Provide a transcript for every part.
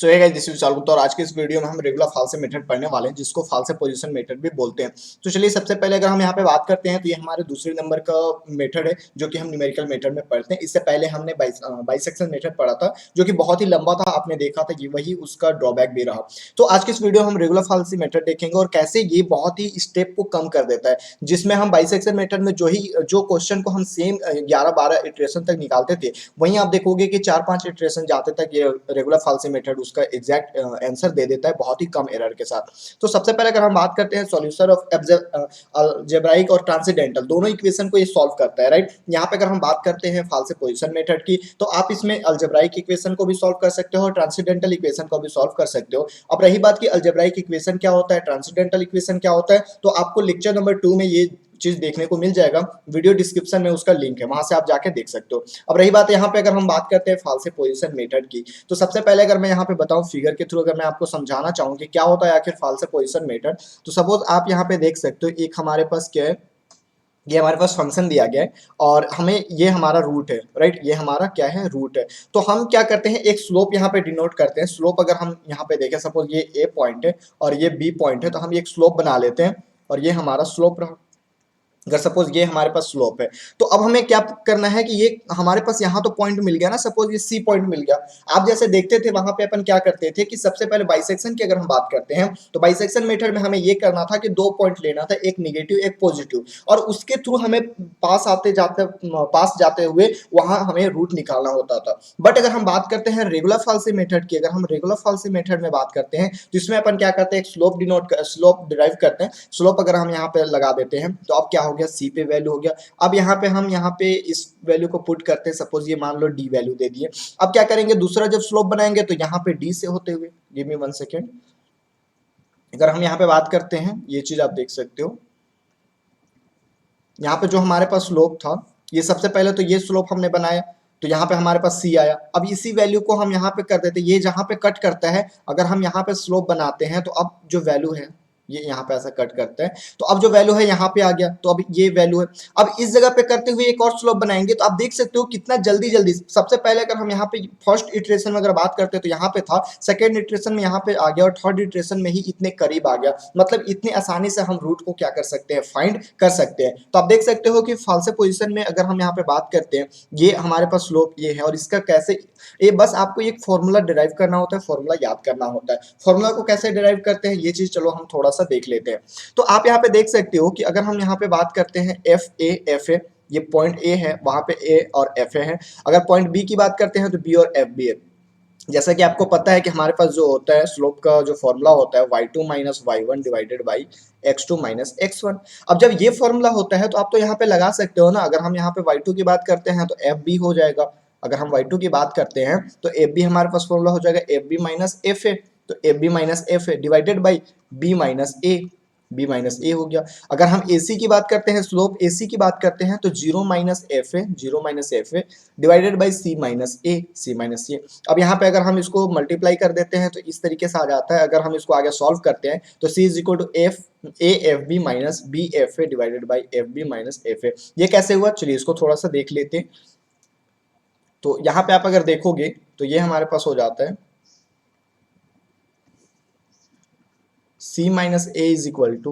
सो है guys, this is Vishal Gupta और आज के इस वीडियो में हम रेगुलर फालसे मेथड पढ़ने वाले हैं जिसको फालसे पोजीशन मेथड भी बोलते हैं। तो चलिए सबसे पहले अगर हम यहाँ पे बात करते हैं तो ये हमारे दूसरे नंबर का मेथड है जो कि हम न्यूमेरिकल मेथड में पढ़ते हैं। इससे पहले हमने बाइसेक्शन मेथड पढ़ा था जो कि बहुत ही लंबा था, आपने देखा था, ये वही उसका ड्रॉबैक भी रहा। तो आज के इस वीडियो में हम रेगुलर फालसी मेथड देखेंगे और कैसे ये बहुत ही स्टेप को कम कर देता है, जिसमें हम बाइसेक्शन मेथड में जो क्वेश्चन को हम सेम 11-12 इटरेशन तक निकालते थे, वहीं आप देखोगे कि 4-5 इटरेशन जाते तक ये रेगुलर फालसी मेथड उसका एग्जैक्ट आंसर दे देता है बहुत ही कम एरर के साथ। तो सबसे पहले अगर हम बात करते हैं सॉल्यूशन ऑफ अलजेब्राइक और ट्रांसेंडेंटल, दोनों इक्वेशन को ये सॉल्व करता है, राइट। यहाँ पे अगर हम बात करते हैं फालसे पोजीशन मेथड की, तो आप इसमें अलजेब्राइक इक्वेशन को भी सॉल्व कर सकते हो और ट्रांसेंडेंटल इक्वेशन को भी सॉल्व कर सकते हो। अब रही बात की अलजेब्राइक इक्वेशन क्या होता है, ट्रांसेंडेंटल इक्वेशन क्या होता है, तो आपको लेक्चर नंबर 2 में ये चीज देखने को मिल जाएगा। वीडियो डिस्क्रिप्शन में उसका लिंक है, वहां से आप जाके देख सकते हो। अब रही बात यहाँ पे अगर हम बात करते हैं फालसे पोजीशन मेथड की, तो सबसे पहले अगर मैं यहाँ पे बताऊं फिगर के थ्रू, अगर मैं आपको समझाना चाहूँ कि क्या होता है आखिर फालसे पोजीशन मेथड, तो सपोज आप यहाँ पे देख सकते हो एक हमारे पास क्या है, ये हमारे पास फंक्शन दिया गया है और हमें ये हमारा रूट है, राइट, ये हमारा क्या है, रूट है। तो हम क्या करते हैं, एक स्लोप यहाँ पे डिनोट करते हैं। स्लोप अगर हम यहाँ पे देखें, सपोज ये ए पॉइंट है और ये बी पॉइंट है, तो हम एक स्लोप बना लेते हैं और ये हमारा स्लोप रहा। अगर सपोज ये हमारे पास स्लोप है, तो अब हमें क्या करना है कि ये हमारे पास यहाँ तो पॉइंट मिल गया ना, सपोज ये सी पॉइंट मिल गया। आप जैसे देखते थे वहां पे अपन क्या करते थे कि सबसे पहले बाइसेक्शन की अगर हम बात करते हैं, तो बाइसेक्शन मेथड में हमें ये करना था कि दो पॉइंट लेना था, एक निगेटिव एक पॉजिटिव, और उसके थ्रू हमें पास जाते हुए वहां हमें रूट निकालना होता था। बट अगर हम बात करते हैं रेगुलर फालसी मेथड की, अगर हम रेगुलर फालसी मेथड में बात करते हैं, तो इसमें अपन क्या करते हैं, एक स्लोप डिराइव करते हैं। स्लोप अगर हम यहाँ पे लगा देते हैं, तो अब क्या हो गया, सी पे वैल्यू हो गया। अब यहाँ पे हम यहाँ पे इस वैल्यू को पुट करते हैं, सपोज ये मान लो डी वैल्यू दे दिए। अब क्या करेंगे, दूसरा जब स्लोप बनाएंगे तो यहाँ पे डी से होते हुए, गिव मी 1 सेकेंड, अगर हम यहाँ पे बात करते हैं, ये चीज आप देख सकते हो, यहाँ पे जो हमारे पास स्लोप था, ये सबसे पहले तो ये स्लोप हमने बनाया, तो यहाँ पे हमारे पास सी आया। अब इसी वैल्यू को हम यहाँ पे कर देते, ये जहाँ पे कट करता है, अगर हम यहाँ पे स्लोप बनाते हैं, तो अब जो वैल्यू है ये यहाँ पे ऐसा कट करता है, तो अब जो वैल्यू है यहाँ पे आ गया, तो अब ये वैल्यू है। अब इस जगह पे करते हुए एक और स्लोप बनाएंगे, तो आप देख सकते हो कितना जल्दी जल्दी। सबसे पहले अगर हम यहाँ पे फर्स्ट इटरेशन में अगर बात करते हैं तो यहाँ पे था, सेकेंड इटरेशन में यहाँ पे आ गया और थर्ड इटरेशन में ही इतने करीब आ गया। मतलब इतनी आसानी से हम रूट को क्या कर सकते हैं, फाइंड कर सकते हैं। तो आप देख सकते हो कि फालसे पोजीशन में अगर हम यहाँ पे बात करते हैं, ये हमारे पास स्लोप ये है और इसका कैसे, ये बस आपको एक फॉर्मूला डिराइव करना होता है, फॉर्मूला याद करना होता है। फॉर्मूला को कैसे डिराइव करते हैं ये चीज चलो हम थोड़ा सा देख लेते हैं। तो आप यहाँ पे देख सकते हो कि अगर हम यहाँ पे बात करते हैं एफ ए, ये पॉइंट ए है, वहां पे ए और एफ ए है। अगर पॉइंट बी की बात करते हैं तो बी और एफ बी है। जैसा कि आपको पता है कि हमारे पास जो होता है स्लोप का जो फॉर्मूला होता है y2 minus y1 divided by x2 minus x1। अब जब ये फॉर्मूला होता है तो आप तो यहाँ पे लगा सकते हो ना, अगर हम यहाँ पे y2 की बात करते हैं तो एफ बी हो जाएगा। अगर हम y2 की बात करते हैं तो एफ बी हमारे पास फॉर्मूला हो जाएगा F B minus F A, तो F B minus F A divided by B minus A, B minus A हो गया। अगर हम ए सी की बात करते हैं, स्लोप ए सी की बात करते हैं, तो zero minus F A, zero minus F A divided by C minus A, C minus A. अब यहाँ पे अगर हम इसको मल्टीप्लाई कर देते हैं तो इस तरीके से आ जाता है। अगर हम इसको आगे सॉल्व करते हैं तो C is equal to F A F B minus B F A divided by F B minus F A. ये कैसे हुआ, चलिए इसको थोड़ा सा देख लेते हैं। तो यहाँ पे आप अगर देखोगे तो ये हमारे पास हो जाता है C minus A is equal to,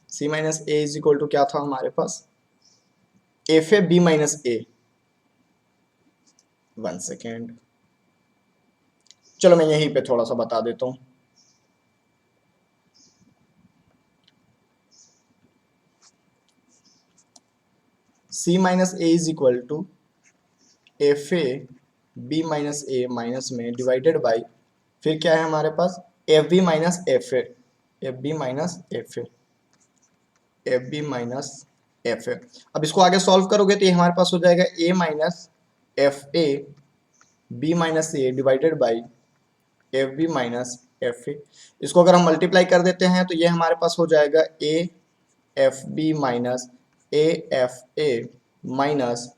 C minus A is equal to क्या था हमारे पास, F A B minus A. 1 second, चलो मैं यहीं पे थोड़ा सा बता देता हूं। C minus A is equal to F A B minus A minus में डिवाइडेड बाई, फिर क्या है हमारे पास, F B minus F A, F B minus F A, F B minus F ए। अब इसको आगे सॉल्व करोगे तो ये हमारे पास हो जाएगा A minus F A B minus A divided by F B minus F A. इसको अगर हम मल्टीप्लाई कर देते हैं तो ये हमारे पास हो जाएगा A F B minus A F A minus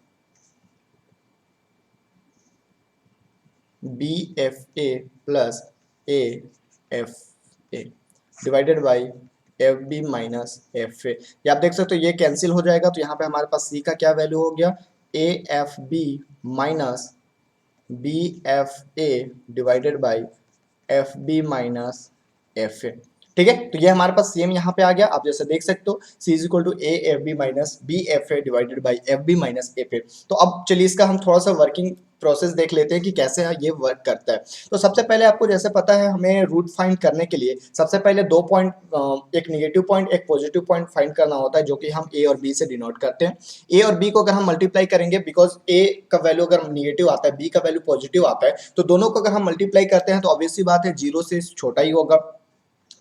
B F A plus A F A divided by F B minus F A. ये आप देख सकते हो ये कैंसिल हो जाएगा, तो यहाँ पे हमारे पास सी का क्या वैल्यू हो गया, A F B minus B F A divided by F B minus F A. ठीक है, तो ये हमारे पास सेम यहाँ पे आ गया, आप जैसे देख सकते हो C is equal to A F B minus B F A divided by F B minus F A. तो अब चलिए इसका हम थोड़ा सा वर्किंग प्रोसेस देख लेते हैं कि कैसे ये वर्क करता है। तो सबसे पहले आपको जैसे पता है हमें रूट फाइंड करने के लिए सबसे पहले दो पॉइंट, एक नेगेटिव पॉइंट एक पॉजिटिव पॉइंट फाइंड करना होता है, जो कि हम ए और बी से डिनोट करते हैं। ए और बी को अगर हम मल्टीप्लाई करेंगे, बिकॉज ए का वैल्यू अगर निगेटिव आता है बी का वैल्यू पॉजिटिव आता है, तो दोनों को अगर हम मल्टीप्लाई करते हैं तो ऑब्वियस सी बात है जीरो से छोटा ही होगा।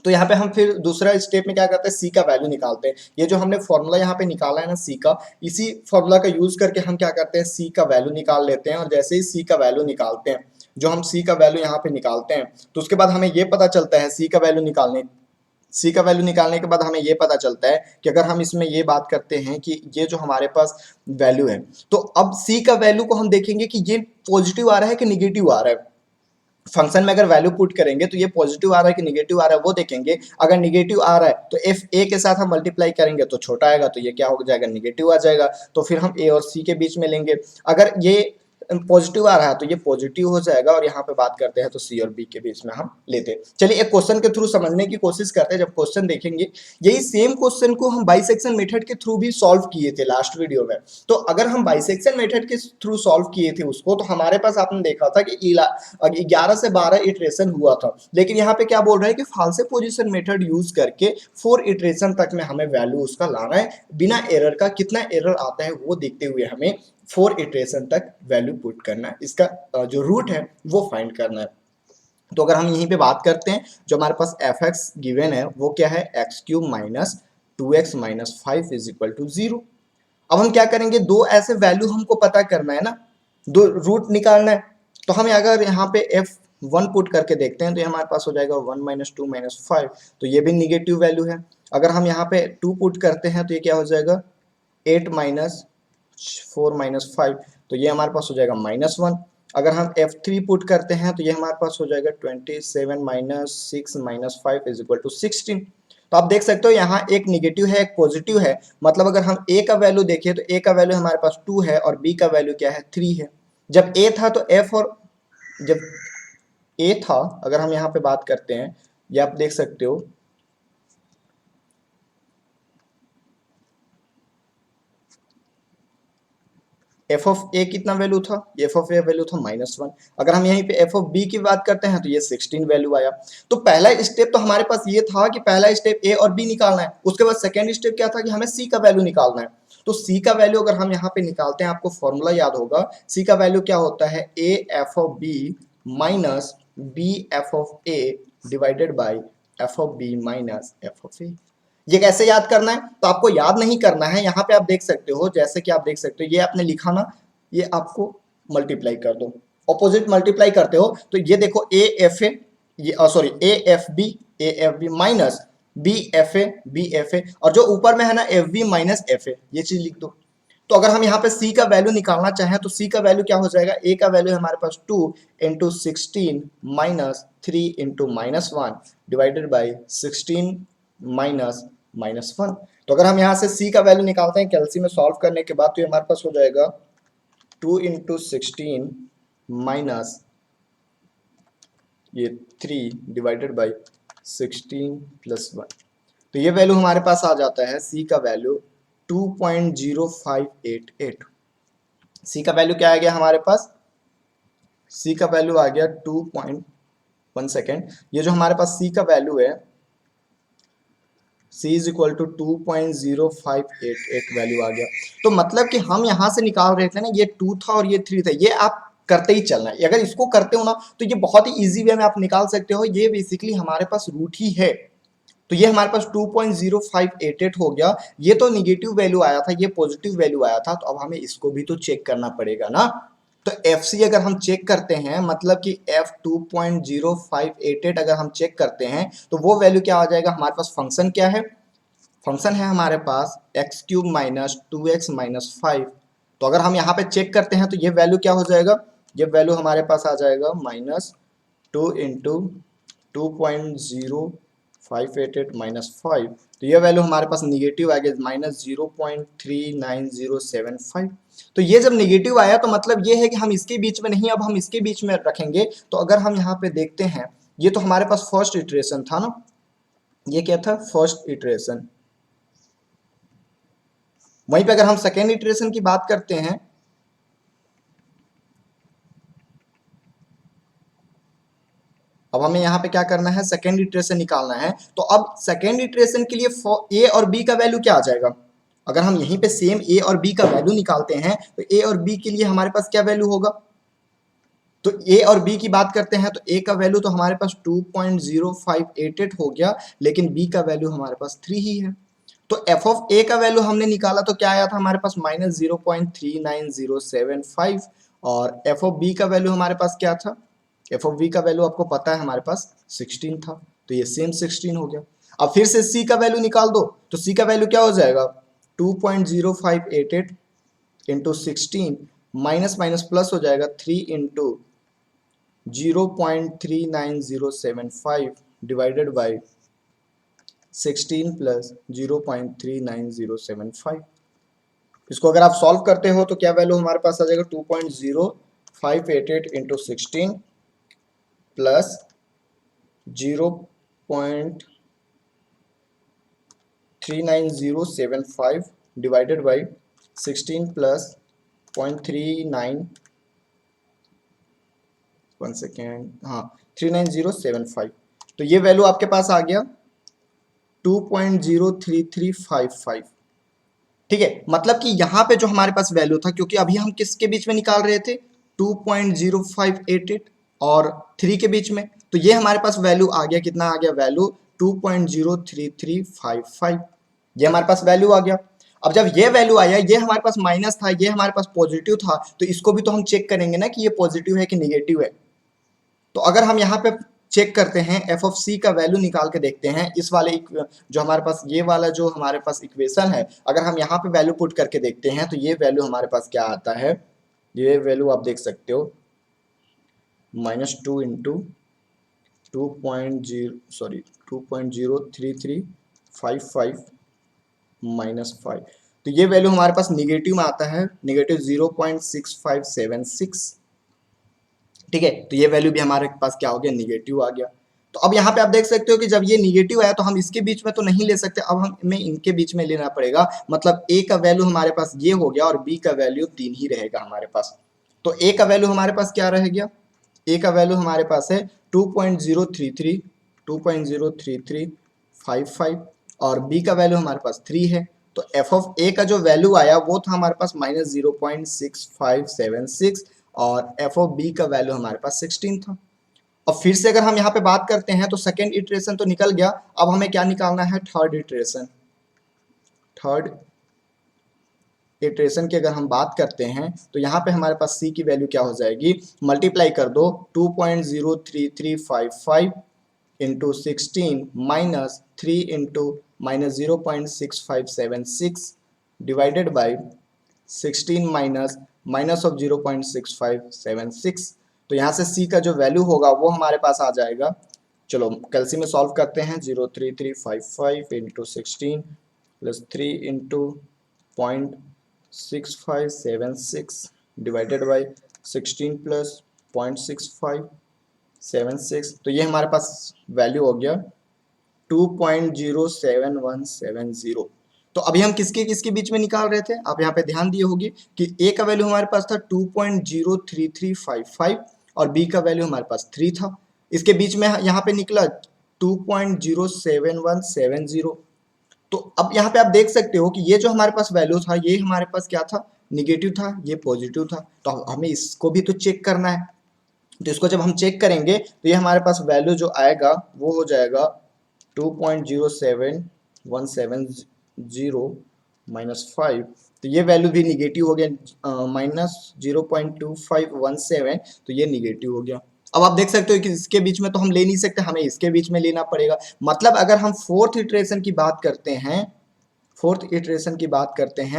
तो यहाँ पे हम फिर दूसरा स्टेप में क्या करते हैं, सी का वैल्यू निकालते हैं। ये जो हमने फॉर्मूला यहाँ पे निकाला है ना सी का, इसी फॉर्मूला का यूज करके हम क्या करते हैं, सी का वैल्यू निकाल लेते हैं। और जैसे ही सी का वैल्यू निकालते हैं, जो हम सी का वैल्यू यहाँ पे निकालते हैं, तो उसके बाद हमें ये पता चलता है सी का वैल्यू निकालने के बाद हमें ये पता चलता है कि अगर हम इसमें ये बात करते हैं कि ये जो हमारे पास वैल्यू है, तो अब सी का वैल्यू को हम देखेंगे कि ये पॉजिटिव आ रहा है कि निगेटिव आ रहा है। फंक्शन में अगर वैल्यू पुट करेंगे तो ये पॉजिटिव आ रहा है कि निगेटिव आ रहा है वो देखेंगे। अगर निगेटिव आ रहा है तो एफ ए के साथ हम मल्टीप्लाई करेंगे तो छोटा आएगा, तो ये क्या हो जाएगा, निगेटिव आ जाएगा। तो फिर हम ए और सी के बीच में लेंगे। अगर ये पॉजिटिव आ रहा है तो ये पॉजिटिव हो जाएगा, और यहाँ पे बात करते हैं तो सी और बी के बीच में हम लेते हैं। चलिए एक क्वेश्चन के थ्रू समझने की कोशिश करते हैं। जब क्वेश्चन देखेंगे, यही सेम क्वेश्चन को हम बाइसेक्शन मेथड के थ्रू भी सॉल्व किए थे लास्ट वीडियो में। तो अगर हम बाइसेक्शन मेथड के थ्रू सॉल्व किए थे उसको, तो हमारे पास आपने देखा था कि 11 से 12 इटरेशन हुआ था। लेकिन यहाँ पे क्या बोल रहा है कि फाल्से पोजीशन मेथड यूज करके 4 इटरेशन तक में हमें वैल्यू उसका लाना है बिना एरर का। कितना एरर आता है वो देखते हुए हमें 4 इटरेशन तक वैल्यू पुट करना है, इसका जो रूट है वो फाइंड करना है। तो अगर हम यहीं पे बात करते हैं, जो हमारे पास एफ एक्स गिवन है वो क्या है, x cube minus 2x minus 5 is equal to 0। अब हम क्या करेंगे, दो ऐसे वैल्यू हमको पता करना है ना, दो रूट निकालना है। तो हम अगर यहाँ पे f1 पुट करके देखते हैं तो हमारे पास हो जाएगा 1 माइनस 2 माइनस 5, तो ये भी निगेटिव वैल्यू है। अगर हम यहाँ पे 2 पुट करते हैं तो ये क्या हो जाएगा, 8 माइनस 4 माइनस 5, तो ये हमारे पास हो जाएगा -1। अगर हम f3 पुट करते हैं तो ये हमारे पास हो जाएगा 27 minus 6 minus 5 is equal to 16। तो आप देख सकते हो यहाँ एक निगेटिव है एक पॉजिटिव है। मतलब अगर हम a का वैल्यू देखें तो a का वैल्यू हमारे पास 2 है और b का वैल्यू क्या है, 3 है। जब a था तो f, और जब a था, अगर हम यहाँ पे बात करते हैं, ये आप देख सकते हो एफ ऑफ ए कितना वैल्यू था, एफ ऑफ ए वैल्यू था -1। अगर हम यहीं पे एफ ऑफ बी की बात करते हैं तो ये 16 वैल्यू आया। तो पहला स्टेप तो हमारे पास ये था कि पहला स्टेप ए और बी निकालना है। उसके बाद सेकेंड स्टेप क्या था कि हमें सी का वैल्यू निकालना है। तो सी का वैल्यू अगर हम यहाँ पे निकालते हैं, आपको फॉर्मूला याद होगा, सी का वैल्यू क्या होता है, A F of B minus B F of A divided by F of B minus F of A. ये कैसे याद करना है, तो आपको याद नहीं करना है। यहाँ पे आप देख सकते हो, जैसे कि आप देख सकते हो, ये आपने लिखा ना, ये आपको मल्टीप्लाई कर दो, ऑपोजिट मल्टीप्लाई करते हो तो ये देखो ए एफ ए, ये sorry A F B minus B F A, और जो ऊपर में है ना F B minus F A, ये चीज लिख दो। तो अगर हम यहाँ पे सी का वैल्यू निकालना चाहें तो सी का वैल्यू क्या हो जाएगा, ए का वैल्यू है हमारे पास 2 into 16 minus 3 into -1 divided by 16 minus -1। तो अगर हम यहाँ से c का वैल्यू निकालते हैं कैलसी में सॉल्व करने के बाद, तो ये हमारे पास हो जाएगा 2 इंटू 16 माइनस ये 3 डिवाइडेड बाई 16 प्लस 1। तो ये वैल्यू हमारे पास आ जाता है c का वैल्यू 2.0588। c का वैल्यू क्या आ गया हमारे पास, c का वैल्यू आ गया 2.1 सेकेंड, ये जो हमारे पास c का वैल्यू है c is equal to 2.0588 value आ गया। तो मतलब कि हम यहाँ से निकाल रहे थे ना, ये 2 था और ये 3 था, ये आप करते ही चलना है। अगर इसको करते हो ना तो ये बहुत ही इजी वे में आप निकाल सकते हो। ये बेसिकली हमारे पास रूट ही है। तो ये हमारे पास 2.0588 हो गया। ये तो निगेटिव वैल्यू आया था, ये पॉजिटिव वैल्यू आया था, तो अब हमें इसको भी तो चेक करना पड़ेगा ना। तो FC अगर हम चेक करते हैं, मतलब कि F 2.0588 अगर हम चेक करते हैं तो वो वैल्यू क्या आ जाएगा, हमारे पास फंक्शन क्या है, फंक्शन है हमारे पास X cube minus 2x minus 5। तो अगर हम यहाँ पे चेक करते हैं तो ये वैल्यू क्या हो जाएगा, ये वैल्यू हमारे पास आ जाएगा -2 इंटू 2.0588 588 माइनस 5, तो ये वैल्यू हमारे पास निगेटिव आ गया माइनस 0.39075। तो ये जब निगेटिव आया तो मतलब ये है कि हम इसके बीच में नहीं, अब हम इसके बीच में रखेंगे। तो अगर हम यहाँ पे देखते हैं, ये तो हमारे पास फर्स्ट इटरेशन था ना, ये क्या था, फर्स्ट इटरेशन। वहीं पे अगर हम सेकेंड इटरेशन की बात करते हैं, अब हमें यहाँ पे क्या करना है, सेकेंड इटरेशन निकालना है। तो अब सेकेंड इटरेशन के लिए ए और बी का वैल्यू क्या आ जाएगा, अगर हम यहीं पे सेम ए और बी का वैल्यू निकालते हैं तो ए और बी के लिए हमारे पास क्या वैल्यू होगा, तो ए और बी की बात करते हैं तो ए का वैल्यू तो हमारे पास 2.0588 हो गया, लेकिन बी का वैल्यू हमारे पास 3 ही है। तो एफ ऑफ ए का वैल्यू हमने निकाला तो क्या आया था हमारे पास माइनस 0.39075, और एफ ऑफ बी का वैल्यू हमारे पास क्या था, एफ ऑफ बी का वैल्यू आपको पता है हमारे पास 16 था, तो ये सेम 16 हो गया। अब फिर से सी का वैल्यू निकाल दो, तो सी का वैल्यू क्या हो जाएगा 2.0588 इंटू 16 माइनस माइनस प्लस हो जाएगा 3 इंटू 0.39075 डिवाइडेड बाई 16 प्लस 0.39075। इसको अगर आप सॉल्व करते हो तो क्या वैल्यू हमारे पास आ जाएगा 2.0588 into 16 plus 0.39075 divided by 16 plus 0.39, 1 second, हाँ 39075। तो ये वैल्यू आपके पास आ गया 2.03355। ठीक है, मतलब कि यहाँ पे जो हमारे पास वैल्यू था, क्योंकि अभी हम किसके बीच में निकाल रहे थे 2.0588 और 3 के बीच में, तो ये हमारे पास वैल्यू आ गया, कितना आ गया वैल्यू 2.03355, ये हमारे पास वैल्यू आ गया। अब जब ये वैल्यू आया, ये हमारे पास माइनस था, ये हमारे पास पॉजिटिव था, तो इसको भी तो हम चेक करेंगे ना कि ये पॉजिटिव है कि निगेटिव है। तो अगर हम यहाँ पे चेक करते हैं, एफ ऑफ सी का वैल्यू निकाल के देखते हैं, इस वाले जो हमारे पास ये वाला जो हमारे पास इक्वेशन है, अगर हम यहाँ पे वैल्यू पुट करके देखते हैं तो ये वैल्यू हमारे पास क्या आता है, ये वैल्यू आप देख सकते हो -2 इंटू 2.03355 -5, तो ये वैल्यू हमारे पास निगेटिव में आता है, निगेटिव 0.6576। ठीक है, तो ये वैल्यू भी हमारे पास क्या हो गया, निगेटिव आ गया। तो अब यहाँ पे आप देख सकते हो कि जब ये निगेटिव आया तो हम इसके बीच में तो नहीं ले सकते, अब हमें इनके बीच में लेना पड़ेगा। मतलब ए का वैल्यू हमारे पास ये हो गया और बी का वैल्यू 3 ही रहेगा हमारे पास। तो ए का वैल्यू हमारे पास क्या रह गया, ए का वैल्यू हमारे पास है 2.03355 और बी का वैल्यू हमारे पास 3 है। तो एफ ऑफ ए का जो वैल्यू आया वो था हमारे पास -0.6576 और एफ ऑफ बी का वैल्यू हमारे पास 16 था। अब फिर से अगर हम यहाँ पे बात करते हैं तो सेकेंड इटरेशन तो निकल गया, अब हमें क्या निकालना है, थर्ड इटरेशन। थर्ड इटरेशन की अगर हम बात करते हैं तो यहाँ पे हमारे पास c की वैल्यू क्या हो जाएगी, मल्टीप्लाई कर दो 2.03355 into 16 minus 3 into -0.6576 divided by 16 minus minus of 0.6576। तो यहाँ से c का जो वैल्यू होगा वो हमारे पास आ जाएगा, चलो कैलसी में सॉल्व करते हैं, 03355 into 16 plus 3 into 0.6576 divided by 16 plus 0.6576, तो ये हमारे पास वैल्यू हो गया 2.07170। तो अभी हम किसके किसके बीच में निकाल रहे थे, आप यहाँ पे ध्यान दिए होंगे कि ए का वैल्यू हमारे पास था 2.03355 और बी का वैल्यू हमारे पास 3 था, इसके बीच में यहाँ पे निकला 2.07170। तो अब यहाँ पे आप देख सकते हो कि ये जो हमारे पास वैल्यू था ये हमारे पास क्या था, निगेटिव था, ये पॉजिटिव था, तो हमें इसको भी तो चेक करना है। तो इसको जब हम चेक करेंगे तो ये हमारे पास वैल्यू जो आएगा वो हो जाएगा 2.07170 -5, तो ये वैल्यू भी निगेटिव हो गया, -0.2517, तो ये निगेटिव हो गया। अब आप देख सकते हो कि इसके बीच में तो हम ले नहीं सकते, हमें इसके बीच में लेना पड़ेगा। मतलब अगर हम फोर्थ इटरेशन की बात करते हैं,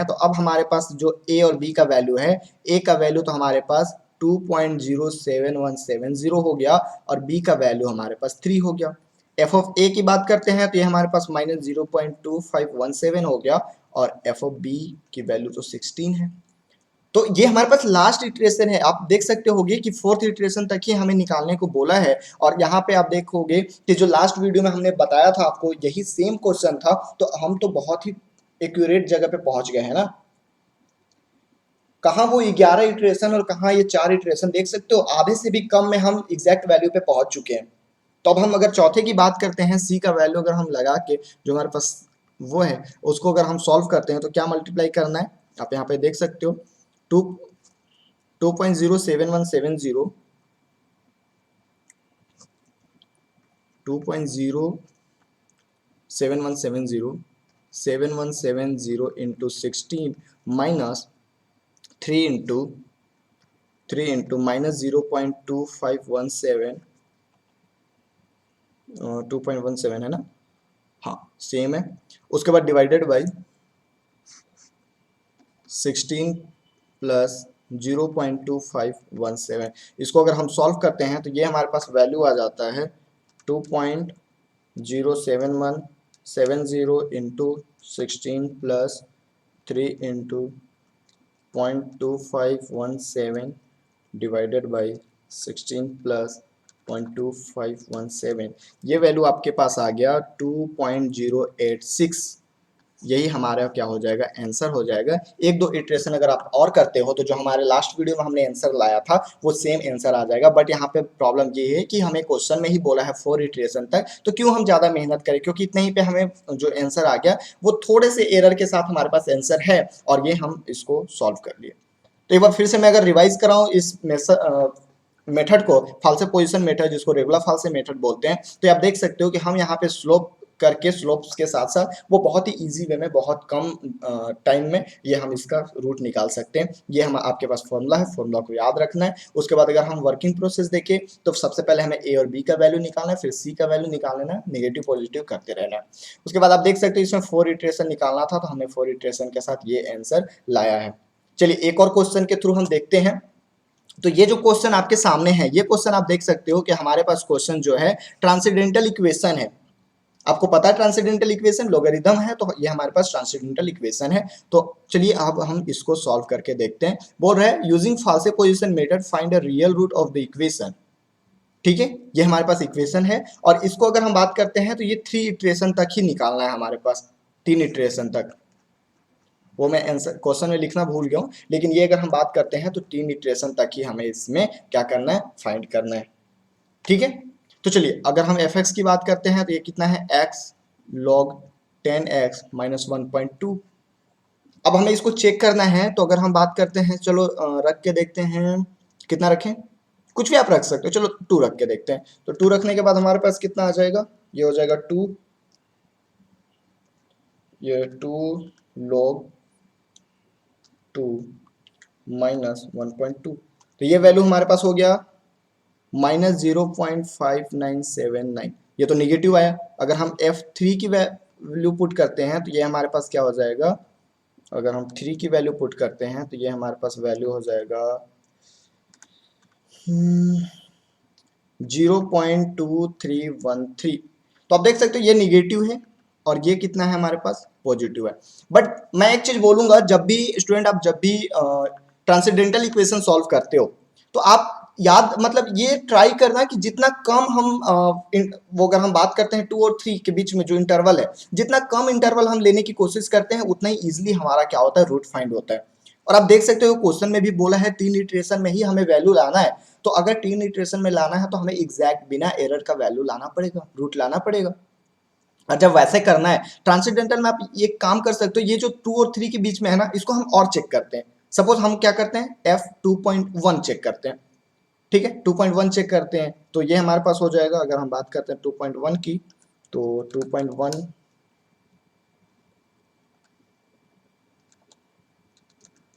तो अब हमारे पास जो ए और बी का वैल्यू है, ए का वैल्यू तो हमारे पास 2.07170 हो गया और बी का वैल्यू हमारे पास 3 हो गया। एफ ऑफ ए की बात करते हैं तो ये हमारे पास -0.2517 हो गया, और एफ ऑफ बी की वैल्यू तो 16 है। तो ये हमारे पास लास्ट इटरेशन है। आप देख सकते होगे कि फोर्थ इटरेशन तक ही हमें निकालने को बोला है, और यहाँ पे आप देखोगे कि जो लास्ट वीडियो में हमने बताया था आपको यही सेम क्वेश्चन था, तो हम तो बहुत ही एक्यूरेट जगह पे पहुंच गए हैं ना। कहाँ वो 11 इटरेशन और कहाँ ये 4 इटरेशन, देख सकते हो आधे से भी कम में हम एग्जैक्ट वैल्यू पे पहुंच चुके हैं। तो अब हम अगर चौथे की बात करते हैं, सी का वैल्यू अगर हम लगा के जो हमारे पास वो है उसको अगर हम सॉल्व करते हैं तो क्या मल्टीप्लाई करना है, आप यहाँ पे देख सकते हो। टू 2.07170 2.07170 इंटू 16 माइनस 3 इंटू -0.2517 2.17 है ना, हाँ सेम है। उसके बाद डिवाइडेड बाई 16 प्लस 0.2517, इसको अगर हम सॉल्व करते हैं तो ये हमारे पास वैल्यू आ जाता है 2.07170 into 16 plus 3 into 0.2517 divided by 16 plus 0.2517, ये वैल्यू आपके पास आ गया 2.086। यही हमारा क्या हो जाएगा, आंसर हो जाएगा। एक दो इटरेशन अगर आप और करते हो तो जो हमारे लास्ट वीडियो में हमने आंसर लाया था वो सेम आंसर आ जाएगा। बट यहाँ पे प्रॉब्लम ये है कि हमें क्वेश्चन में ही बोला है 4 इटरेशन तक, तो क्यों हम ज़्यादा मेहनत करें, क्योंकि इतने ही पे हमें जो आंसर आ गया वो थोड़े से एरर के साथ हमारे पास आंसर है, और ये हम इसको सॉल्व कर लिए। तो एक बार फिर से मैं अगर रिवाइज कराऊँ इस मेथड को, फाल्से पोजीशन मेथड जिसको रेगुलर फाल्से मेथड बोलते हैं, तो आप देख सकते हो कि हम यहाँ पे स्लोप करके स्लोप्स के साथ साथ वो बहुत ही इजी वे में बहुत कम टाइम में ये हम इसका रूट निकाल सकते हैं। ये हम आपके पास फॉर्मूला है, फॉर्मूला को याद रखना है। उसके बाद अगर हम वर्किंग प्रोसेस देखें तो सबसे पहले हमें ए और बी का वैल्यू निकालना है, फिर सी का वैल्यू निकाल लेना है, नेगेटिव पॉजिटिव करते रहना है। उसके बाद आप देख सकते हो इसमें 4 इटरेशन निकालना था, तो हमने 4 इटरेशन के साथ ये आंसर लाया है। चलिए एक और क्वेश्चन के थ्रू हम देखते हैं। तो ये जो क्वेश्चन आपके सामने है, ये क्वेश्चन आप देख सकते हो कि हमारे पास क्वेश्चन जो है ट्रांसेंडेंटल इक्वेशन है। आपको पता है ट्रांसेंडेंटल इक्वेशन लोगरिथम है, तो ये हमारे पास ट्रांसेंडेंटल इक्वेशन है। तो चलिए अब हम इसको सॉल्व करके देखते हैं। बोल रहा है using false position method find a real root of the equation. ठीक है, ये हमारे पास इक्वेशन है, और इसको अगर हम बात करते हैं तो ये 3 इटरेशन तक ही निकालना है हमारे पास, 3 इटरेशन तक। वो मैं आंसर क्वेश्चन में लिखना भूल गया हूँ, लेकिन ये अगर हम बात करते हैं तो 3 इटरेशन तक ही हमें इसमें क्या करना है, फाइंड करना है। ठीक है, तो चलिए अगर हम एफ एक्स की बात करते हैं तो ये कितना है, एक्स लॉग 10x माइनस 1.2। अब हमें इसको चेक करना है, तो अगर हम बात करते हैं, चलो रख के देखते हैं कितना रखें, कुछ भी आप रख सकते हो, चलो 2 रख के देखते हैं। तो 2 रखने के बाद हमारे पास कितना आ जाएगा, ये हो जाएगा 2, ये 2 लॉग 2 माइनस 1.2, तो ये वैल्यू हमारे पास हो गया -0.5979। ये तो निगेटिव आया। अगर हम F3 की वैल्यू पुट करते हैं तो ये हमारे पास क्या हो जाएगा, अगर हम 3 की वैल्यू पुट करते हैं तो ये हमारे पास वैल्यू हो जाएगा 0.2313। तो आप देख सकते हो ये निगेटिव है और ये कितना है हमारे पास, पॉजिटिव है। बट मैं एक चीज बोलूंगा, जब भी स्टूडेंट आप जब भी ट्रांसेंडेंटल इक्वेशन सॉल्व करते हो तो आप याद मतलब ये ट्राई करना कि जितना कम हम वो अगर हम बात करते हैं 2 और 3 के बीच में जो इंटरवल है, जितना कम इंटरवल हम लेने की कोशिश करते हैं उतना ही इजिली हमारा क्या होता है, रूट फाइंड होता है। और आप देख सकते हो क्वेश्चन में भी बोला है 3 इटरेशन में ही हमें वैल्यू लाना है। तो अगर 3 इटरेशन में लाना है तो हमें एग्जैक्ट बिना एरर का वैल्यू लाना पड़ेगा, रूट लाना पड़ेगा। और जब वैसे करना है ट्रांसेंडेंटल में आप ये काम कर सकते हो, ये जो 2 और 3 के बीच में है ना, इसको हम और चेक करते हैं। सपोज हम क्या करते हैं, F2.1 चेक करते हैं। ठीक है, 2.1 चेक करते हैं, तो ये हमारे पास हो जाएगा। अगर हम बात करते हैं 2.1 की, तो 2.1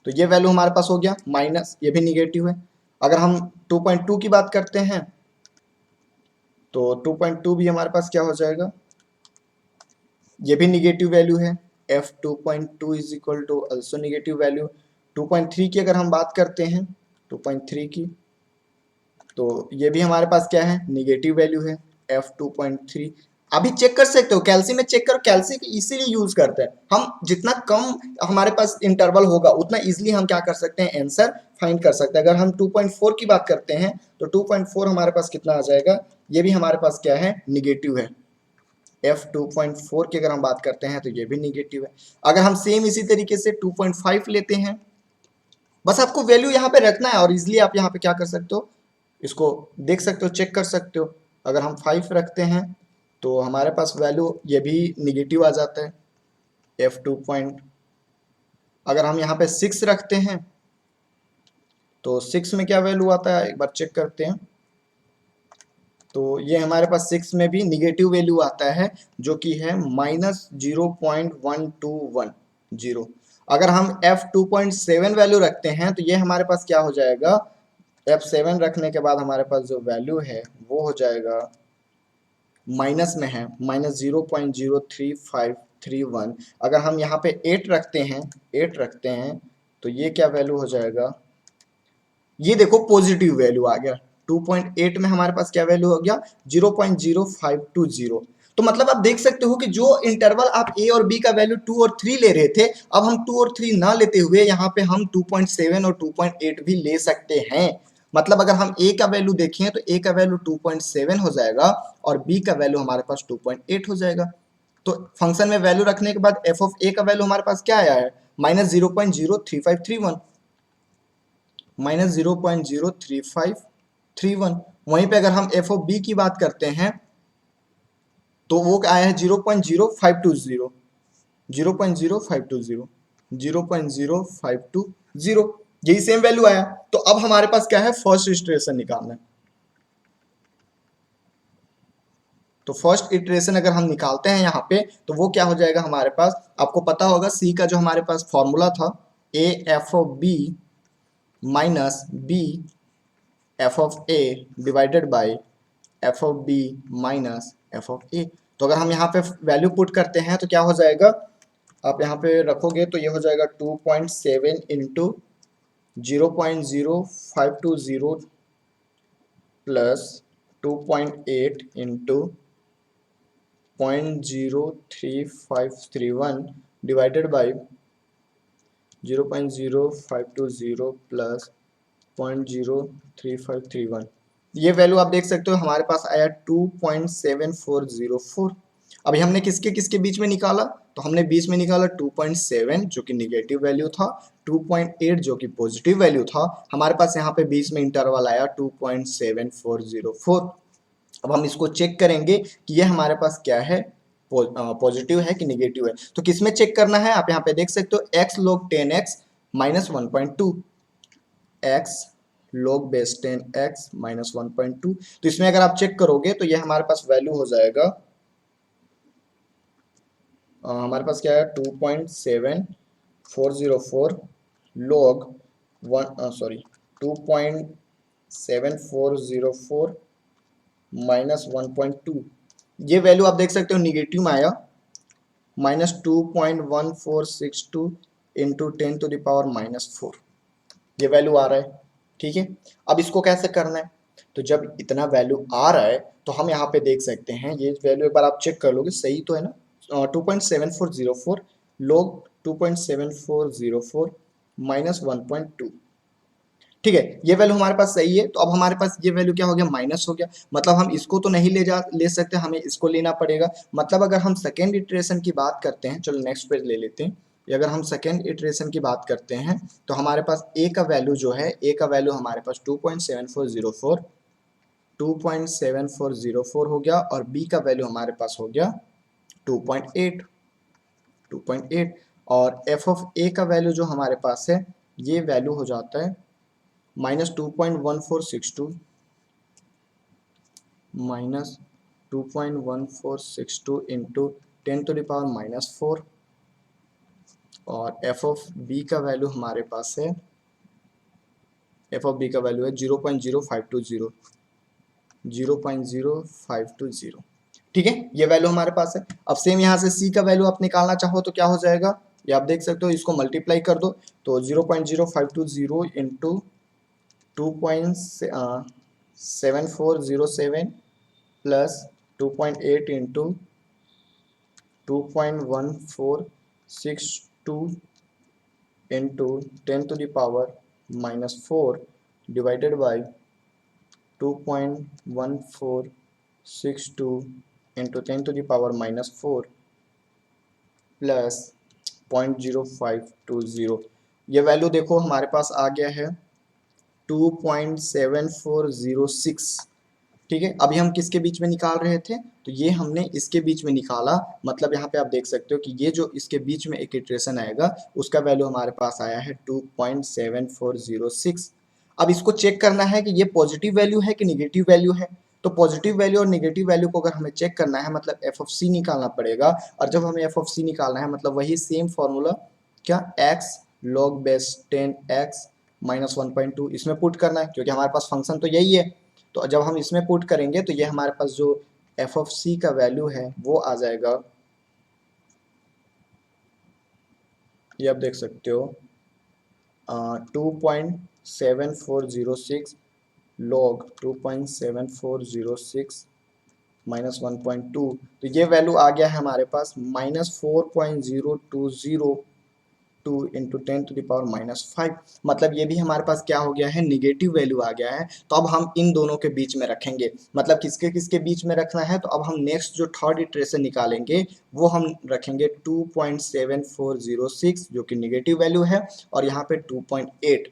तो ये वैल्यू हमारे पास हो गया माइनस, ये भी निगेटिव है। अगर हम 2.2 की बात करते हैं तो 2.2 भी हमारे पास क्या हो जाएगा, ये भी निगेटिव वैल्यू है। F2.2 is equal to also negative value. 2.3 की अगर हम बात करते हैं 2.3 की, तो ये भी हमारे पास क्या है, निगेटिव वैल्यू है। F2.3 अभी चेक कर सकते हो, कैल्सी में चेक करो, कैल्सी इसीलिए यूज करते हैं हम, जितना कम हमारे पास इंटरवल होगा उतना इजीली हम क्या कर सकते हैं, आंसर फाइंड कर सकते हैं। अगर हम 2.4 की बात करते हैं तो 2.4 हमारे पास कितना आ जाएगा, ये भी हमारे पास क्या है, निगेटिव है। F2.4 की अगर हम बात करते हैं तो ये भी निगेटिव है। अगर हम सेम इसी तरीके से 2.5 लेते हैं, बस आपको वैल्यू यहाँ पे रखना है और इजिली आप यहाँ पे क्या कर सकते हो, इसको देख सकते हो, चेक कर सकते हो। अगर हम 5 रखते हैं तो हमारे पास वैल्यू ये भी निगेटिव आ जाता है F2 पॉइंट। अगर हम यहाँ पे 6 रखते हैं तो 6 में क्या वैल्यू आता है, एक बार चेक करते हैं। तो ये हमारे पास 6 में भी निगेटिव वैल्यू आता है जो कि है -0.1210। अगर हम F2.7 वैल्यू रखते हैं तो ये हमारे पास क्या हो जाएगा, F7 रखने के बाद हमारे पास जो वैल्यू है वो हो जाएगा, माइनस में है, -0.03531। अगर हम यहाँ पे 8 रखते हैं, 8 रखते हैं तो ये क्या वैल्यू हो जाएगा, ये देखो पॉजिटिव वैल्यू आ गया। 2.8 में हमारे पास क्या वैल्यू हो गया, 0.0520। तो मतलब आप देख सकते हो कि जो इंटरवल आप ए और बी का वैल्यू 2 और 3 ले रहे थे, अब हम 2 और 3 ना लेते हुए यहाँ पे हम 2.7 और 2.8 भी ले सकते हैं। मतलब अगर हम ए का वैल्यू देखें तो ए का वैल्यू 2.7 हो जाएगा और बी का वैल्यू हमारे पास 2.8 हो जाएगा। तो फंक्शन में वैल्यू रखने के बाद एफ ऑफ ए का वैल्यू हमारे पास क्या आया है, -0.03531, -0.03531। वहीं पे अगर हम एफ ऑफ बी की बात करते हैं तो वो आया है 0.0520, 0.0520, 0.0520, यही सेम वैल्यू आया। तो अब हमारे पास क्या है, फर्स्ट इटरेशन निकालना है। तो फर्स्ट इटरेशन अगर हम निकालते हैं यहाँ पे तो वो क्या हो जाएगा हमारे पास, आपको पता होगा सी का जो हमारे पास फॉर्मूला था, A F of B minus B F of A divided by F of B minus F of A. तो अगर हम यहाँ पे वैल्यू पुट करते हैं तो क्या हो जाएगा, आप यहाँ पे रखोगे तो ये हो जाएगा 2.7 into 0.0520 plus 2.8 into 0.03531 divided by 0.0520 plus 0.03531। ये वैल्यू आप देख सकते हो हमारे पास आया 2.7404। अभी हमने किसके किसके बीच में निकाला, तो हमने बीच में निकाला 2.7 जो कि निगेटिव वैल्यू था, 2.8 जो कि पॉजिटिव वैल्यू था। हमारे पास यहाँ पे बीच में इंटरवल आया 2.7404। अब हम इसको चेक करेंगे कि ये हमारे पास क्या है, पॉजिटिव है कि निगेटिव है। तो किसमें चेक करना है, आप यहाँ पे देख सकते हो x log 10x minus 1.2, x log base 10x minus 1.2। तो इसमें अगर आप चेक करोगे तो ये हमारे पास वैल्यू हो जाएगा, हमारे पास क्या है 2.7404 log 2.7404 माइनस 1.2। ये वैल्यू आप देख सकते हो निगेटिव में आया, -2.1462 इंटू 10⁻⁻4 ये वैल्यू आ रहा है। ठीक है, अब इसको कैसे करना है, तो जब इतना वैल्यू आ रहा है तो हम यहाँ पे देख सकते हैं, ये वैल्यू एक बार आप चेक कर लोगे सही तो है ना, 2.7404 log 2.7404 माइनस 1.2। ठीक है, ये वैल्यू हमारे पास सही है। तो अब हमारे पास ये वैल्यू क्या हो गया, माइनस हो गया। मतलब हम इसको तो नहीं ले सकते, हमें इसको लेना पड़ेगा। मतलब अगर हम सेकेंड इटरेशन की बात करते हैं, चलो नेक्स्ट पेज ले लेते हैं। अगर हम सेकेंड इटरेशन की बात करते हैं तो हमारे पास ए का वैल्यू जो है, ए का वैल्यू हमारे पास 2.7404 हो गया और बी का वैल्यू हमारे पास हो गया 2.8 और एफ ऑफ ए का वैल्यू जो हमारे पास है ये वैल्यू हो जाता है -2.1462 माइनस 2.1462 इंटू 10⁻⁻4 और एफ ऑफ बी का वैल्यू हमारे पास है, एफ ऑफ बी का वैल्यू है 0.0520, 0.0520। ठीक है, ये वैल्यू हमारे पास है। अब सेम यहाँ से सी का वैल्यू आप निकालना चाहो तो क्या हो जाएगा, ये आप देख सकते हो, इसको मल्टीप्लाई कर दो तो 0.0520 into 2.7407 plus 2.8 into 2.1462 into 10⁻⁻4 divided by 2.1462 into 10⁻⁻4 plus 0.0520। ये वैल्यू देखो हमारे पास आ गया है 2.7406। ठीक है, अभी हम किसके बीच में निकाल रहे थे, तो ये हमने इसके बीच में निकाला। मतलब यहाँ पे आप देख सकते हो कि ये जो इसके बीच में एक इटरेशन आएगा उसका वैल्यू हमारे पास आया है 2.7406। अब इसको चेक करना है कि ये पॉजिटिव वैल्यू है कि निगेटिव वैल्यू है। तो पॉजिटिव वैल्यू और निगेटिव वैल्यू को अगर हमें चेक करना है मतलब एफ ऑफ सी निकालना पड़ेगा। और जब हमें एफ ऑफ सी निकालना है मतलब वही सेम फॉर्मूला, क्या, x log base 10x minus 1.2 इसमें पुट करना है, क्योंकि हमारे पास फंक्शन तो यही है। तो जब हम इसमें पुट करेंगे तो ये हमारे पास जो एफ ऑफ सी का वैल्यू है वो आ जाएगा, ये आप देख सकते हो 2.7406 log 2.7406 माइनस 1.2। तो ये वैल्यू आ गया है हमारे पास -4.0202 इंटू 10⁻⁻5। मतलब ये भी हमारे पास क्या हो गया है, निगेटिव वैल्यू आ गया है। तो अब हम इन दोनों के बीच में रखेंगे, मतलब किसके किसके बीच में रखना है, तो अब हम नेक्स्ट जो थर्ड इटरेशन निकालेंगे वो हम रखेंगे 2.7406 जो कि निगेटिव वैल्यू है, और यहाँ पे 2.8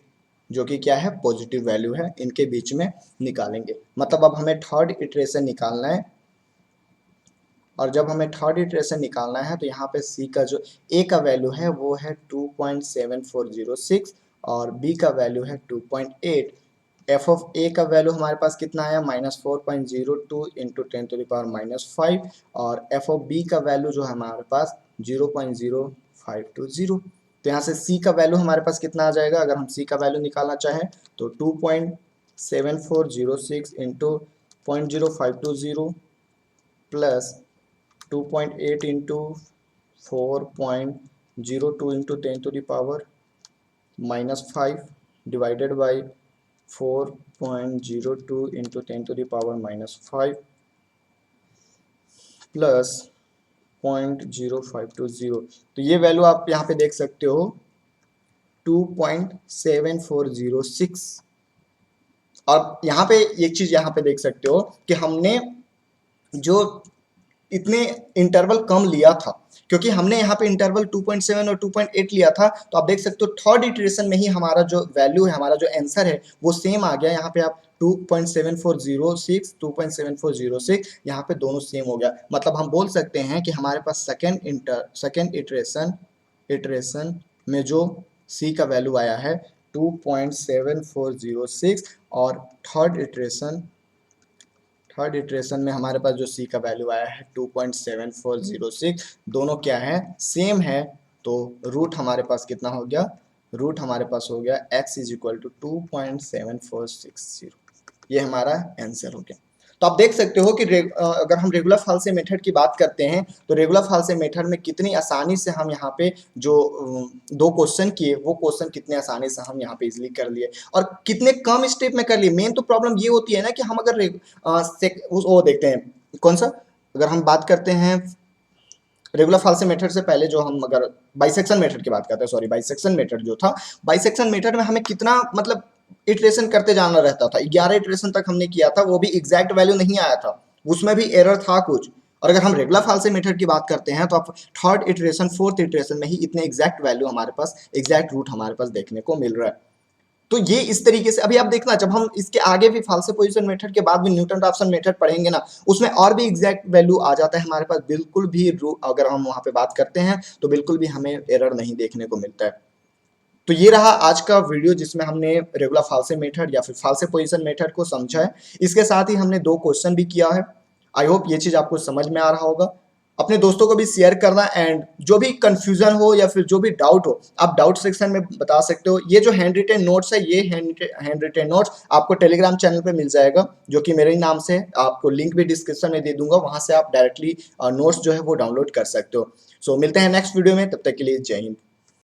जो कि क्या है, पॉजिटिव वैल्यू है, इनके बीच में निकालेंगे। मतलब अब हमें थर्ड इटरेशन निकालना है, और जब हमें थर्ड इटरेशन निकालना है तो यहाँ पे सी का जो ए का वैल्यू है वो है 2.7406 और बी का वैल्यू है 2.8। एफ ऑफ ए का वैल्यू हमारे पास कितना आया, -4.02 इंटू 10⁻⁻5, और एफ ऑफ बी का वैल्यू जो है हमारे पास 0.0520। तो यहाँ से सी का वैल्यू हमारे पास कितना आ जाएगा, अगर हम सी का वैल्यू निकालना चाहें तो 2.7406 into 0.0520 plus 2.8 into 4.02 into 10⁻⁻5 divided by 4.02 into 10⁻⁻5 plus 0.0520। तो ये वैल्यू आप यहाँ पे देख सकते हो 2.7406। और यहाँ पे एक चीज यहाँ पे देख सकते हो कि हमने जो इतने इंटरवल कम लिया था, क्योंकि हमने यहाँ पे इंटरवल 2.7 और 2.8 लिया था। तो आप देख सकते हो थर्ड इटरेशन में ही हमारा जो वैल्यू है, हमारा जो आंसर है वो सेम आ गया। यहाँ पे आप 2.7406 यहाँ पे दोनों सेम हो गया। मतलब हम बोल सकते हैं कि हमारे पास सेकेंड इटरेशन में जो सी का वैल्यू आया है 2.7406, और थर्ड इटरेशन में हमारे पास जो सी का वैल्यू आया है 2.7406, दोनों क्या है, सेम है। तो रूट हमारे पास कितना हो गया, रूट हमारे पास हो गया x इज इक्वल टू 2.7460। ये हमारा आंसर हो गया। तो आप देख सकते हो कि अगर हम रेगुलर फाल्से मेथड की बात करते हैं तो रेगुलर फाल्से मेथड में कितनी आसानी से हम यहाँ पे जो दो क्वेश्चन किए वो क्वेश्चन कितने आसानी से हम यहाँ पे इजिली कर लिए, और कितने कम स्टेप में कर लिए। मेन तो प्रॉब्लम ये होती है ना कि हम अगर वो देखते हैं कौन सा, अगर हम बात करते हैं रेगुलर फाल्से मेथड से पहले जो हम अगर बाइसेक्शन मेथड की बात करते हैं, सॉरी बाइसेक्शन मेथड जो था, बाइसेक्शन मेथड में हमें कितना मतलब इटरेशन करते जाना रहता था। 11 इटरेशन तक हमने किया था, वो भी एग्जैक्ट वैल्यू नहीं आया था, उसमें भी एरर था कुछ। और अगर हम रेगुलर फाल्से मेथड की बात करते हैं तो आप थर्ड इटरेशन फोर्थ इटरेशन में ही इतने एग्जैक्ट वैल्यू हमारे पास, एग्जैक्ट रूट हमारे पास देखने को मिल रहा है। तो ये इस तरीके से अभी आप देखना, जब हम इसके आगे भी फाल्से पोजीशन मेथड के बाद भी न्यूटन राफसन मेथड पढ़ेंगे ना, उसमें और भी एग्जैक्ट वैल्यू आ जाता है हमारे पास। बिल्कुल भी अगर हम वहां पे बात करते हैं तो बिल्कुल भी हमें एरर नहीं देखने को मिलता है। तो ये रहा आज का वीडियो जिसमें हमने रेगुलर फाल्से मेथड या फिर फाल्से पोजीशन मेथड को समझा है। इसके साथ ही हमने दो क्वेश्चन भी किया है। आई होप ये चीज आपको समझ में आ रहा होगा। अपने दोस्तों को भी शेयर करना, एंड जो भी कंफ्यूजन हो या फिर जो भी डाउट हो आप डाउट सेक्शन में बता सकते हो। ये जो हैंड रिटेन नोट्स है, ये हैंड रिटेन नोट्स आपको टेलीग्राम चैनल पे मिल जाएगा, जो कि मेरे ही नाम से, आपको लिंक भी डिस्क्रिप्शन में दे दूंगा, वहां से आप डायरेक्टली नोट्स जो है वो डाउनलोड कर सकते हो। सो मिलते हैं नेक्स्ट वीडियो में, तब तक के लिए जय हिंद।